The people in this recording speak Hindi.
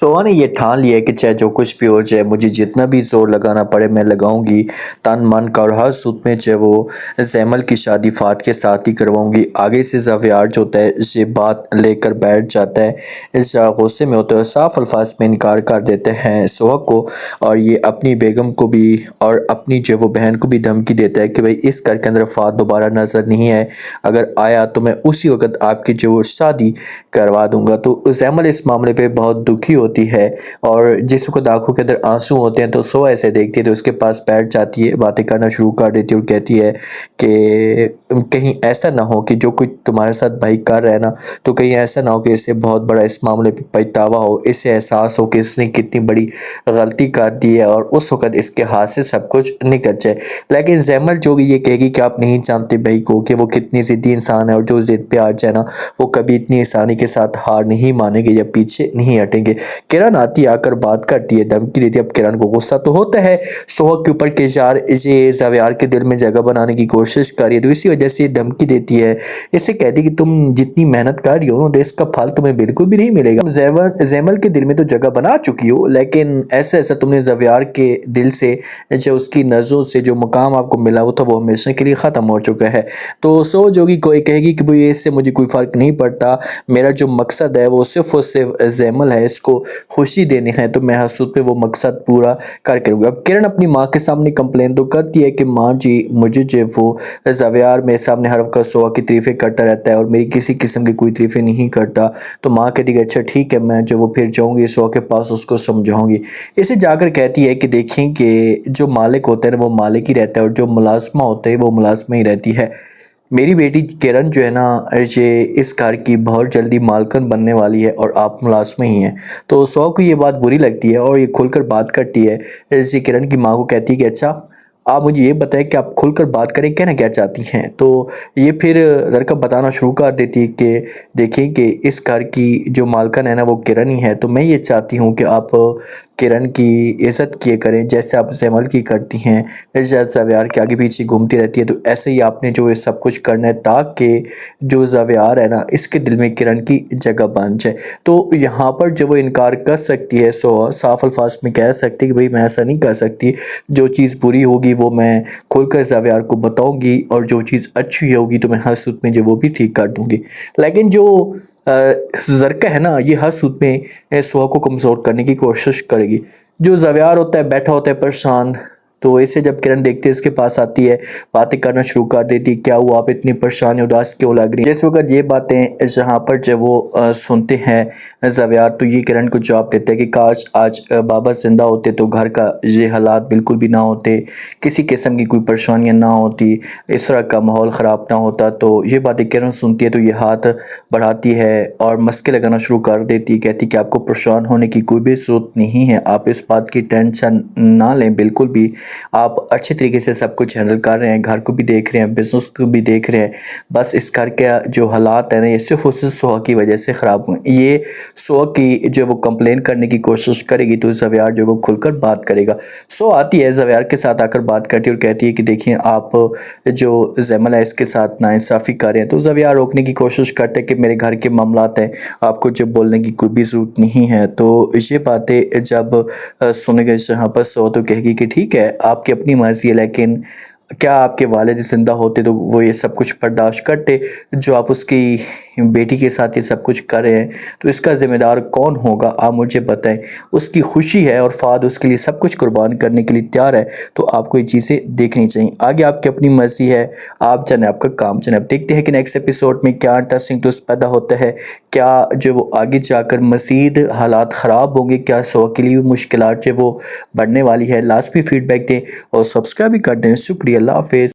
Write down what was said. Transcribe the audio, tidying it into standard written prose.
सोहा ने ये ठान लिया कि चाहे जो कुछ भी हो जाए, मुझे जितना भी जोर लगाना पड़े मैं लगाऊंगी, तन मन का, और हर सूत में चाहे वो जैमल की शादी फात के साथ ही करवाऊंगी। आगे से ज़ावियार जो होता है ये बात लेकर बैठ जाता है, इस गुस्से में होते हुए साफ अल्फाज में इनकार कर देते हैं सोहा को। और ये अपनी बेगम को भी और अपनी जो वो बहन को भी धमकी देता है कि भाई इस घर के अंदर फात दोबारा नजर नहीं आए, अगर आया तो मैं उसी वक्त आपकी जो वो शादी करवा दूंगा। तो जैमल इस मामले पे बहुत दुखी होती है और जिस वक्त आंखों के अंदर आंसू होते हैं तो सो ऐसे देखती है, तो उसके पास बैठ जाती है, बातें करना शुरू कर देती है और कहती है कि कहीं ऐसा ना हो कि जो कुछ तुम्हारे साथ भाई कर रहा है ना, तो कहीं ऐसा ना हो कि इसे बहुत बड़ा इस मामले पे पछतावा हो, इसे एहसास हो कि इसने कितनी बड़ी गलती कर दी है और उस वक्त इसके हाथ से सब कुछ निकल जाए। लेकिन जैमल जो ये कहेगी कि आप नहीं जानते भाई को कि वो कितनी ज़िद्दी इंसान है, और जो ज़िद पे आ जाए ना वो कभी इतनी आसानी के साथ हार नहीं मानेंगे या पीछे नहीं हटेंगे। किरण आती आकर बात करती है, धमकी देती है। अब किरण को गुस्सा तो होता है सोहा के ऊपर कि यार ये ज़ावियार के दिल में जगह बनाने की कोशिश कर रही है, तो इसी वजह से ये धमकी देती है। इससे कहती है कि तुम जितनी मेहनत कर रही हो ना तो इसका फल तुम्हें बिल्कुल भी नहीं मिलेगा। जैमल के दिल में तो जगह बना चुकी हो, लेकिन ऐसा ऐसा तुमने ज़ावियार के दिल से, जो उसकी नज़रों से जो मुकाम आपको मिला वो था वो हमेशा के लिए ख़त्म हो चुका है। तो सो जोगी कोई कहेगी कि भाई इससे मुझे कोई फ़र्क नहीं पड़ता, मेरा जो मकसद है वो सिर्फ और सिर्फ जैमल है, इसको खुशी देनी है, तो मैं हसूद पे वो मकसद पूरा करके रहूँगी। अब किरण अपनी माँ के सामने कंप्लेन तो करती है कि माँ जी मुझे जो वो ज़ावियार मेरे सामने हर वक्त सोहा की तारीफ़ें करता रहता है और मेरी किसी किस्म की कोई तारीफ़ें नहीं करता। तो माँ कहती है अच्छा ठीक है, मैं जो वो फिर जाऊँगी सोहा के पास, उसको समझाऊँगी। इसे जाकर कहती है कि देखें कि जो मालिक होता है ना वो मालिक ही रहता है और जो मुलाजमा होता है वो मुलाजमा ही रहती है। मेरी बेटी किरण जो है ना ये इस घर की बहुत जल्दी मालकिन बनने वाली है और आप मुलाजमे ही हैं। तो सौ को ये बात बुरी लगती है और ये खुलकर बात करती है। जैसे किरण की माँ को कहती है कि अच्छा आप मुझे ये बताएं कि आप खुलकर बात करें, कहना क्या चाहती हैं। तो ये फिर लड़का बताना शुरू कर देती है कि देखिए कि इस घर की जो मालकिन है ना वो किरण ही है, तो मैं ये चाहती हूँ कि आप किरण की इज्जत किए करें जैसे आप जैमल की करती हैं। जैसे ज़ावियार के आगे पीछे घूमती रहती है, तो ऐसे ही आपने जो ये सब कुछ करना है ताकि जो ज़ावियार है ना इसके दिल में किरण की जगह बन जाए। तो यहाँ पर जब वो इनकार कर सकती है सो साफ अल्फाज में कह सकती है कि भाई मैं ऐसा नहीं कर सकती, जो चीज़ बुरी होगी वो मैं खुलकर ज़ावियार को बताऊंगी और जो चीज़ अच्छी होगी तो मैं हर सूरत में जो वो भी ठीक कर दूंगी। लेकिन जो जरका है ना ये हर सूरत में सोहा को कमज़ोर करने की कोशिश करेगी। जो ज़ावियार होता है बैठा होता है परेशान, तो इसे जब किरण देखती है इसके पास आती है, बातें करना शुरू कर देती है, क्या हुआ आप इतनी परेशान उदास क्यों लग रही है। जिस वक्त ये बातें जहाँ पर जब वो सुनते हैं ज़ावियार, तो ये किरण को जवाब देते हैं कि काश आज बाबा जिंदा होते तो घर का ये हालात बिल्कुल भी ना होते, किसी किस्म की कोई परेशानियाँ ना होती, इस तरह का माहौल ख़राब ना होता। तो ये बातें किरण सुनती है तो ये हाथ बढ़ाती है और मस्के लगाना शुरू कर देती है, कहती कि आपको परेशान होने की कोई भी ज़रूरत नहीं है, आप इस बात की टेंशन ना लें बिल्कुल भी, आप अच्छे तरीके से सब कुछ हैंडल कर रहे हैं, घर को भी देख रहे हैं, बिजनेस को भी देख रहे हैं, बस इस घर के जो हालात है ना ये सिर्फ और सिर्फ सोहा की वजह से ख़राब हुए। ये सोहा की जो वो कंप्लेन करने की कोशिश करेगी तो ज़ावियार जो वो खुलकर बात करेगा। सो आती है ज़ावियार के साथ आकर बात करती है और कहती है कि देखिए आप जो जैमल है इसके साथ नाइंसाफ़ी कर रहे हैं। तो ज़ावियार रोकने की कोशिश करते हैं कि मेरे घर के मामलात हैं, आपको जब बोलने की कोई भी ज़रूरत नहीं है। तो ये बातें जब सुनेगा यहाँ पर सो तो कहेगी कि ठीक है आपकी अपनी मर्जी है, लेकिन क्या आपके वालिद जिंदा होते तो वो ये सब कुछ बर्दाश्त करते जो आप उसकी बेटी के साथ ये सब कुछ कर रहे हैं, तो इसका जिम्मेदार कौन होगा आप मुझे बताएं। उसकी खुशी है और फाद उसके लिए सब कुछ कुर्बान करने के लिए तैयार है, तो आपको ये चीज़ें देखनी चाहिए। आगे आपकी अपनी मर्जी है, आप जाने आपका काम जाने। अब देखते हैं कि नेक्स्ट एपिसोड में क्या इंटरेस्टिंग ट्विस्ट पैदा होता है, क्या जो वो आगे जाकर मज़ीद हालात ख़राब होंगे, क्या सो के लिए भी मुश्किलात जो वो बढ़ने वाली है। लास्ट भी फीडबैक दें और सब्सक्राइब भी कर दें। शुक्रिया, अल्लाह हाफिज़।